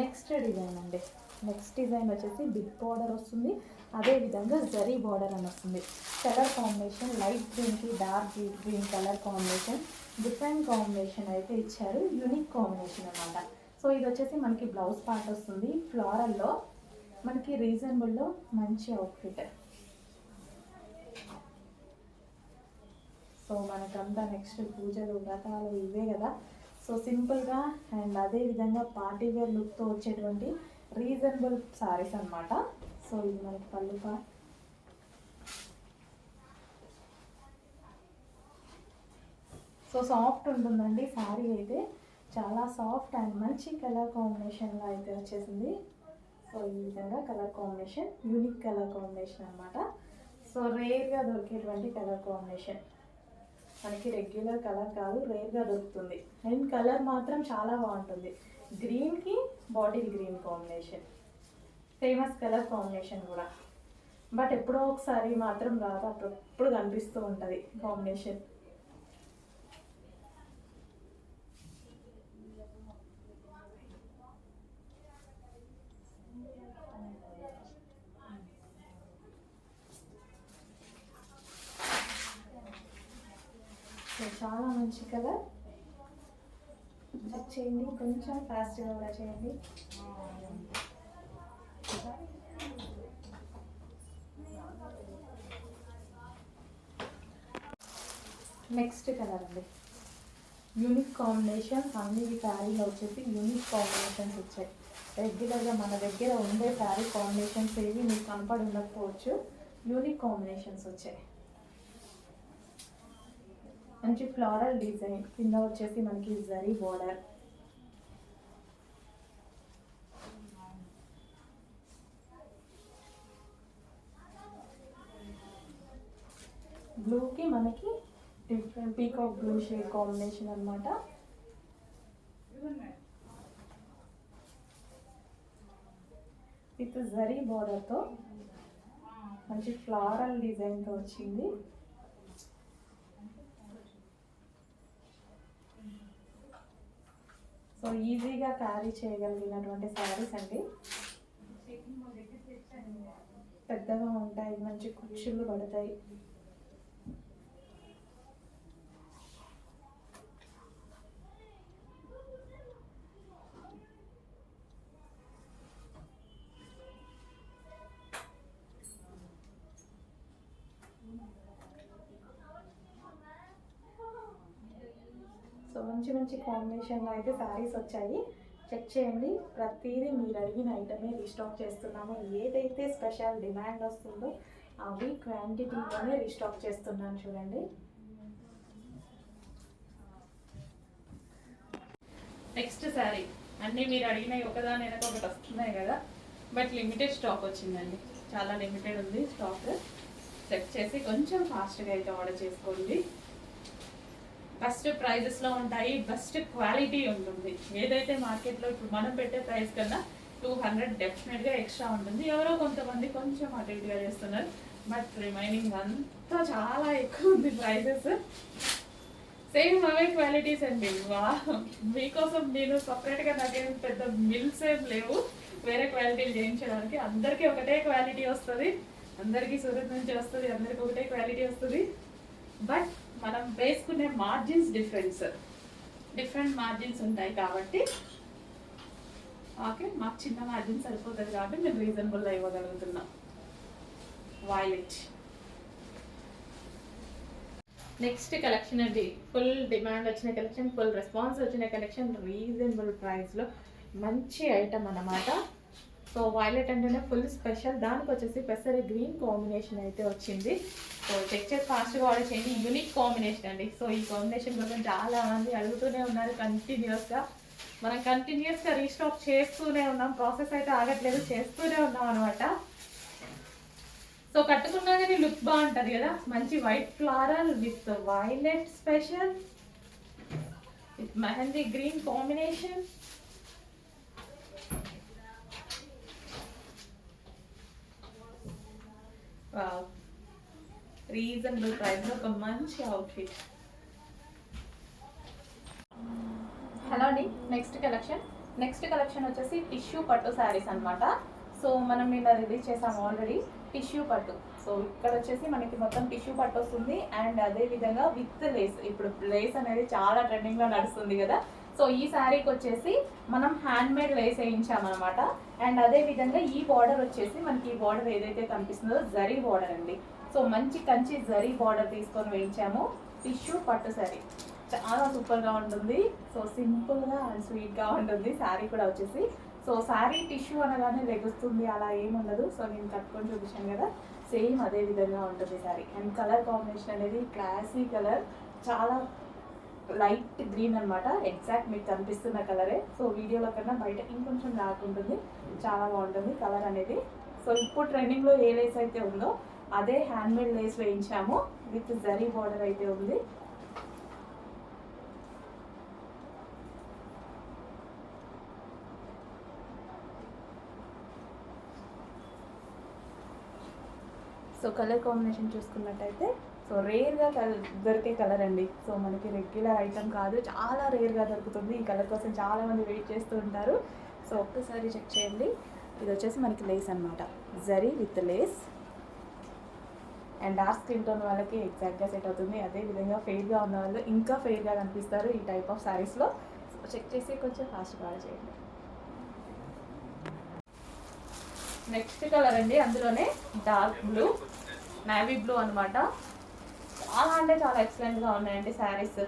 Next design అండి. Next design వచ్చేసి big border వస్తుంది, అదేవిధంగా జరీ బార్డర్ అని వస్తుంది. కలర్ కాంబినేషన్ లైట్ గ్రీన్కి dark green colour combination, different combination అయితే ఇచ్చారు. యూనిక్ కాంబినేషన్ అనమాట. సో ఇది వచ్చేసి మనకి బ్లౌజ్ పార్ట్ వస్తుంది. ఫ్లోరల్లో మనకి రీజనబుల్లో మంచి అవుట్ఫిట్. సో మనకంతా నెక్స్ట్ పూజలు వ్రతాలు ఇవే కదా. సో సింపుల్గా అండ్ అదేవిధంగా పార్టీ వేర్ లుక్తో వచ్చేటువంటి రీజనబుల్ సారీస్ అనమాట. సో ఇది మనకి పళ్ళు సో సాఫ్ట్ ఉంటుందండి సారీ అయితే, చాలా సాఫ్ట్ అండ్ మంచి కలర్ కాంబినేషన్లో అయితే వచ్చేసింది. సో ఈ విధంగా colour combination unique colour combination అనమాట. సో రేర్గా దొరికేటువంటి కలర్ కాంబినేషన్, మనకి రెగ్యులర్ కలర్ కాదు, రేర్గా దొరుకుతుంది. అండ్ కలర్ మాత్రం చాలా బాగుంటుంది. గ్రీన్కి bottle green combination, famous colour combination కూడా. బట్ ఎప్పుడో ఒకసారి మాత్రం రాదు, అప్పుడప్పుడు కనిపిస్తూ ఉంటుంది కాంబినేషన్. చాలా మంచి కలర్. చెక్ చేయండి, కొంచెం ఫాస్ట్గా కూడా చేయండి. నెక్స్ట్ కలర్ అండి, యూనిక్ కాంబినేషన్. అన్ని శారీలో వచ్చేసి యూనిక్ కాంబినేషన్స్ వచ్చాయి. రెగ్యులర్గా మన దగ్గర ఉండే శారీ కాంబినేషన్స్ ఏవి మీకు కనపడి ఉండకపోవచ్చు, యూనిక్ కాంబినేషన్స్ వచ్చాయి. మంచి ఫ్లోరల్ డిజైన్, కింద వచ్చేసి మనకి జరీ బోర్డర్, బ్లూకి మనకి different peacock blue shade combination అనమాట. విత్ జరీ బోర్డర్తో మంచి ఫ్లోరల్ డిజైన్తో వచ్చింది. సో ఈజీగా క్యారీ చేయగలిగినటువంటి శారీస్ అండి. పెద్దగా ఉంటాయి, మంచి కుచ్చులు పడతాయి. సో మంచి మంచి కాంబినేషన్లో అయితే శారీస్ వచ్చాయి. చెక్ చేయండి, ప్రతిదీ మీరు అడిగిన ఐటమే రీస్టాక్ చేస్తున్నాము. ఏదైతే స్పెషల్ డిమాండ్ వస్తుందో అవి క్వాంటిటీలోనే రీస్టాక్ చేస్తున్నాను. చూడండి, నెక్స్ట్ శారీ అన్నీ మీరు అడిగినవి ఒకదాని వెనక ఒకటి వస్తున్నాయి కదా, బట్ లిమిటెడ్ స్టాక్ వచ్చిందండి. చాలా లిమిటెడ్ ఉంది స్టాక్. చెక్ చేసి కొంచెం ఫాస్ట్గా అయితే ఆర్డర్ చేసుకోండి. బెస్ట్ ప్రైజెస్లో ఉంటాయి, బెస్ట్ క్వాలిటీ ఉంటుంది. ఏదైతే మార్కెట్లో ఇప్పుడు మనం పెట్టే ప్రైస్ కన్నా 200 డెఫినెట్గా ఎక్స్ట్రా ఉంటుంది. ఎవరో కొంతమంది కొంచెం అటు ఇటుగా చేస్తున్నారు, బట్ రిమైనింగ్ అంతా చాలా ఎక్కువ ఉంది ప్రైజెస్. సేమ్ అవే క్వాలిటీస్ అండి. మీకోసం నేను సపరేట్గా నాకేం పెద్ద మిల్స్ ఏం లేవు వేరే క్వాలిటీలు చేయించడానికి. అందరికీ ఒకటే క్వాలిటీ వస్తుంది, అందరికీ సూరత్ నుంచి వస్తుంది, అందరికీ ఒకటే క్వాలిటీ వస్తుంది. బట్ మనం వేసుకునే మార్జిన్స్ డిఫరెంట్ మార్జిన్స్ ఉంటాయి కాబట్టి ఓకే, మాకు చిన్న మార్జిన్ సరిపోతుంది కాబట్టి మేము రీజనబుల్లో ఇవ్వగలుగుతున్నాం. వైలెట్ నెక్స్ట్ కలెక్షన్ అండి. ఫుల్ డిమాండ్ వచ్చిన కలెక్షన్, ఫుల్ రెస్పాన్స్ వచ్చిన కలెక్షన్, రీజనబుల్ ప్రైస్లో మంచి ఐటమ్ అన్నమాట. సో వైలెట్ అంటేనే ఫుల్ స్పెషల్. దానికి వచ్చేసి పెసరి గ్రీన్ కాంబినేషన్ అయితే వచ్చింది. సో చెక్ చేసి ఫాస్ట్గా ఆర్డర్ చేయండి. యూనిక్ కాంబినేషన్ అండి. సో ఈ కాంబినేషన్ కోసం చాలా మంది అడుగుతూనే ఉన్నారు కంటిన్యూస్గా. మనం కంటిన్యూస్గా రీస్టాక్ చేస్తూనే ఉన్నాం, ప్రాసెస్ అయితే ఆగట్లేదు, చేస్తూనే ఉన్నాం అనమాట. సో కట్టుకున్నా కానీ లుక్ బాగుంటుంది కదా. మంచి white floral with violet special with mehndi green combination. Reasonable ప్రైస్లో ఒక మంచి అవుట్ఫిట్. హలో అండి, నెక్స్ట్ కలెక్షన్ నెక్స్ట్ కలెక్షన్ వచ్చేసి టిష్యూ పట్టు శారీస్ అనమాట. సో మనం నిన్న రిలీజ్ చేసాము ఆల్రెడీ టిష్యూ పట్టు. సో ఇక్కడ వచ్చేసి మనకి మొత్తం టిష్యూ పట్టు వస్తుంది అండ్ అదే విధంగా విత్ లేస్. ఇప్పుడు లేస్ అనేది చాలా ట్రెండింగ్లో నడుస్తుంది కదా. సో ఈ శారీకి వచ్చేసి మనం హ్యాండ్ మేడ్ లేస్ వేయించామన్నమాట. అండ్ అదే విధంగా ఈ బార్డర్ వచ్చేసి మనకి ఈ బార్డర్ ఏదైతే కనిపిస్తుందో జరీ బార్డర్ అండి. సో మంచి కంచి జరీ బార్డర్ తీసుకొని వేయించాము. టిష్యూ పట్టు శారీ చాలా సూపర్గా ఉంటుంది. సో సింపుల్గా అండ్ స్వీట్గా ఉంటుంది శారీ కూడా వచ్చేసి. సో శారీ టిష్యూ అనగానే లెగుస్తుంది అలా ఏముండదు. సో నేను కట్టుకొని చూపించాను కదా, సేమ్ అదే విధంగా ఉంటుంది శారీ. అండ్ కలర్ కాంబినేషన్ అనేది క్లాసీ కలర్, చాలా లైట్ గ్రీన్ అనమాట. ఎగ్జాక్ట్ మీకు కనిపిస్తున్న కలరే. సో వీడియోలో కన్నా బయట ఇంకొంచెం డార్క్ ఉంటుంది, చాలా బాగుంటుంది కలర్ అనేది. సో ఇప్పుడు ట్రెండింగ్లో ఏ లేస్ అయితే ఉందో అదే హ్యాండ్మేడ్ లేస్ వేయించాము విత్ జరీ బార్డర్ అయితే ఉంది. సో కలర్ కాంబినేషన్ చూసుకున్నట్టయితే సో రేర్గా దొరికే కలర్ అండి. సో మనకి రెగ్యులర్ ఐటమ్ కాదు, చాలా రేర్గా దొరుకుతుంది. ఈ కలర్ కోసం చాలామంది వెయిట్ చేస్తూ ఉంటారు. సో ఒక్కసారి చెక్ చేయండి. ఇది వచ్చేసి మనకి లేస్ అనమాట, zari with lace. And dark skin tone వాళ్ళకి ఎగ్జాక్ట్గా సెట్ అవుతుంది. అదేవిధంగా ఫెయిర్గా ఉన్న వాళ్ళు ఇంకా ఫెయిర్గా కనిపిస్తారు ఈ టైప్ ఆఫ్ శారీస్లో. సో చెక్ చేసి కొంచెం ఫాస్ట్గా చేయండి. నెక్స్ట్ కలర్ అండి, అందులోనే డార్క్ బ్లూ, నేవీ బ్లూ అనమాట. చాలా అంటే చాలా ఎక్సలెంట్గా ఉన్నాయండి శారీస్.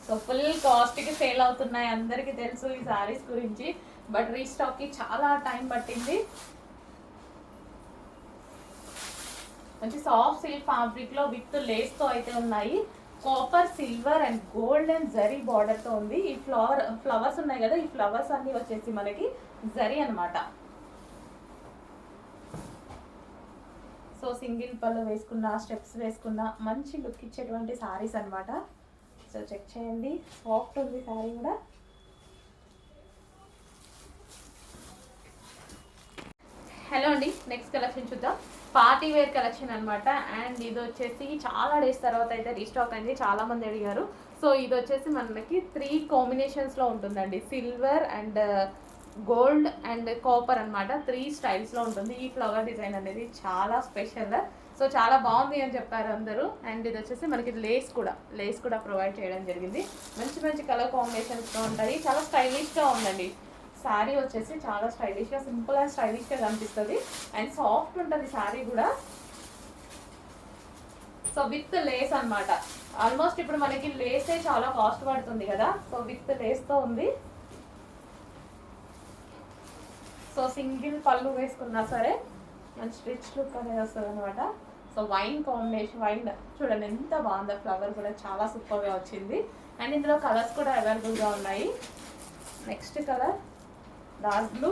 సో ఫుల్ కాస్ట్కి సేల్ అవుతున్నాయి, అందరికీ తెలుసు ఈ శారీస్ గురించి. బట్ రీస్టాక్కి చాలా టైం పట్టింది. మంచి సాఫ్ట్ సిల్క్ ఫ్యాబ్రిక్లో విత్ లేస్తో అయితే ఉన్నాయి. Copper, silver and gold and zari బార్డర్తో ఉంది. ఈ ఫ్లవర్స్ ఉన్నాయి కదా, ఈ ఫ్లవర్స్ అన్నీ వచ్చేసి మనకి జరీ అనమాట. సో సింగిల్ పళ్ళు వేసుకున్న, స్టెప్స్ వేసుకున్న మంచి లుక్ ఇచ్చేటువంటి శారీస్ అనమాట. సో చెక్ చేయండి, సాఫ్ట్ ఉంది శారీ కూడా. హలో అండి, నెక్స్ట్ కలెక్షన్ చూద్దాం. పార్టీ వేర్ కలెక్షన్ అనమాట. అండ్ ఇది వచ్చేసి చాలా డేస్ తర్వాత అయితే రీస్టాక్ అయింది, చాలామంది అడిగారు. సో ఇది వచ్చేసి మనకి 3 కాంబినేషన్స్లో ఉంటుందండి. Silver and gold and copper అనమాట. 3 స్టైల్స్లో ఉంటుంది. ఈ ఫ్లవర్ డిజైన్ అనేది చాలా స్పెషల్. సో చాలా బాగుంది అని చెప్పారు అందరూ. అండ్ ఇది వచ్చేసి మనకి లేస్ కూడా ప్రొవైడ్ చేయడం జరిగింది. మంచి మంచి కలర్ కాంబినేషన్స్లో ఉంటాయి. చాలా స్టైలిష్గా ఉందండి శారీ వచ్చేసి, చాలా స్టైలిష్గా, సింపుల్ అండ్ స్టైలిష్గా కనిపిస్తుంది. అండ్ సాఫ్ట్ ఉంటుంది శారీ కూడా. సో విత్ లేస్ అనమాట. ఆల్మోస్ట్ ఇప్పుడు మనకి లేసే చాలా కాస్ట్ పడుతుంది కదా. సో విత్ లేస్తో ఉంది. సో సింగిల్ పళ్ళు వేసుకున్నా సరే మంచి రిచ్ లుక్ అనేది వస్తుంది అనమాట. సో వైన్ కాంబినేషన్, వైన్ చూడండి ఎంత బాగుందో. ఫ్లవర్ కూడా చాలా సూపర్గా వచ్చింది. అండ్ ఇందులో కలర్స్ కూడా అవైలబుల్గా ఉన్నాయి. Next colour dark blue.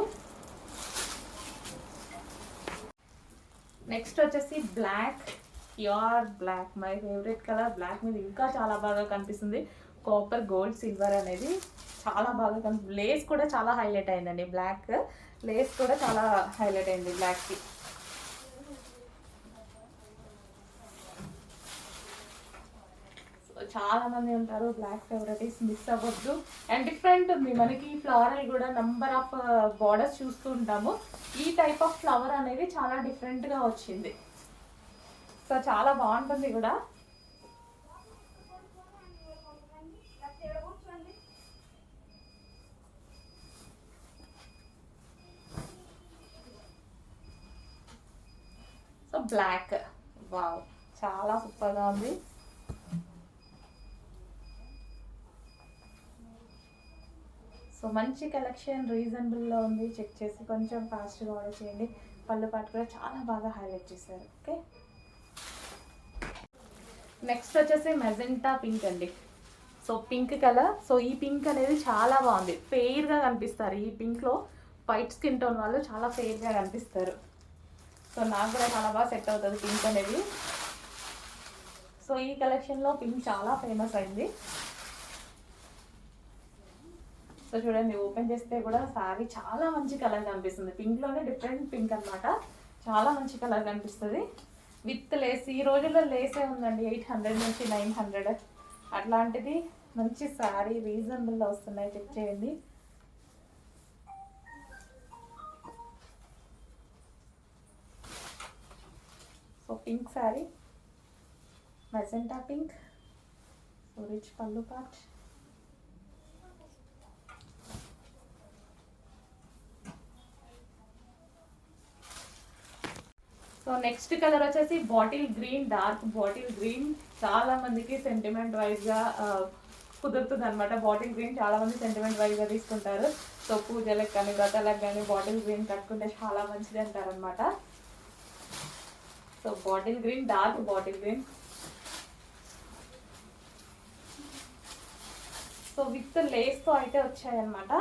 Next వచ్చేసి black, pure black, my favourite colour. Black మీద ఇంకా చాలా బాగా కనిపిస్తుంది. కాపర్, గోల్డ్, సిల్వర్ అనేది చాలా బాగా కనిపిస్తుంది. లేస్ కూడా చాలా హైలైట్ అయిందండి. బ్లాక్ లేస్ కూడా చాలా హైలైట్ అయింది బ్లాక్కి. చాలా మంది ఉంటారు బ్లాక్ ఫేవరెటీస్, మిస్ అవ్వద్దు. అండ్ డిఫరెంట్ ఉంది మనకి. ఫ్లవర్ కూడా నంబర్ ఆఫ్ బార్డర్స్ చూస్తూ ఉంటాము. ఈ టైప్ ఆఫ్ ఫ్లవర్ అనేది చాలా డిఫరెంట్గా వచ్చింది. సో చాలా బాగుంటుంది కూడా. సో బ్లాక్, వావ్, చాలా సూపర్గా ఉంది. సో మంచి కలెక్షన్, రీజనబుల్లో ఉంది. చెక్ చేసి కొంచెం ఫాస్ట్గా ఆర్డర్ చేయండి. పళ్ళు పాటు కూడా చాలా బాగా హైలైట్ చేశారు. ఓకే, నెక్స్ట్ వచ్చేసి మెజెంటా పింక్ అండి. So pink colour. సో ఈ పింక్ అనేది చాలా బాగుంది, ఫెయిర్గా కనిపిస్తారు. ఈ పింక్లో వైట్ స్కిన్ టోన్ వాళ్ళు చాలా ఫెయిర్గా కనిపిస్తారు. సో నాకు కూడా చాలా బాగా సెట్ అవుతుంది పింక్ అనేది. సో ఈ కలెక్షన్లో పింక్ చాలా ఫేమస్ అయింది. సో చూడండి, ఓపెన్ చేస్తే కూడా శారీ చాలా మంచి కలర్ కనిపిస్తుంది. పింక్లోనే డిఫరెంట్ పింక్ అనమాట. చాలా మంచి కలర్ కనిపిస్తుంది విత్ లేస్. ఈ రోజుల్లో లేసే ఉందండి 800 నుంచి 900. అట్లాంటిది మంచి శారీ రీజనబుల్లో వస్తున్నాయి, చెక్ చేయండి. So pink sari, magenta pink, so rich పళ్ళు పార్ట్. సో నెక్స్ట్ కలర్ వచ్చేసి bottle green, dark bottle green. చాలా మందికి సెంటిమెంట్ వైజ్గా కుదురుతుంది అనమాట. బాటిల్ గ్రీన్ చాలా మంది సెంటిమెంట్ వైజ్గా తీసుకుంటారు. సో పూజలకు కానీ వ్రతాలకు కానీ బాటిల్ గ్రీన్ కట్టుకుంటే చాలా మంచిది అంటారనమాట. So bottle green, dark bottle green. So with లేస్తో అయితే వచ్చాయన్నమాట.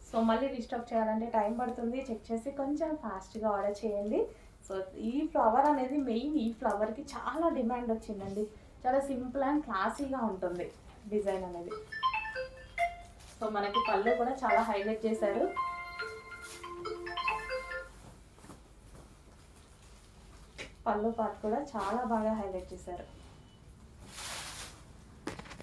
సో మళ్ళీ రీస్టాక్ చేయాలంటే టైం పడుతుంది, చెక్ చేసి కొంచెం ఫాస్ట్గా ఆర్డర్ చేయండి. సో ఈ ఫ్లవర్ అనేది మెయిన్, ఈ ఫ్లవర్కి చాలా డిమాండ్ వచ్చిందండి. చాలా సింపుల్ అండ్ క్లాసీగా ఉంటుంది డిజైన్ అనేది. సో మనకి పళ్ళు కూడా చాలా హైలైట్ చేశారు. పళ్ళు పార్ట్ కూడా చాలా బాగా హైలైట్ చేశారు.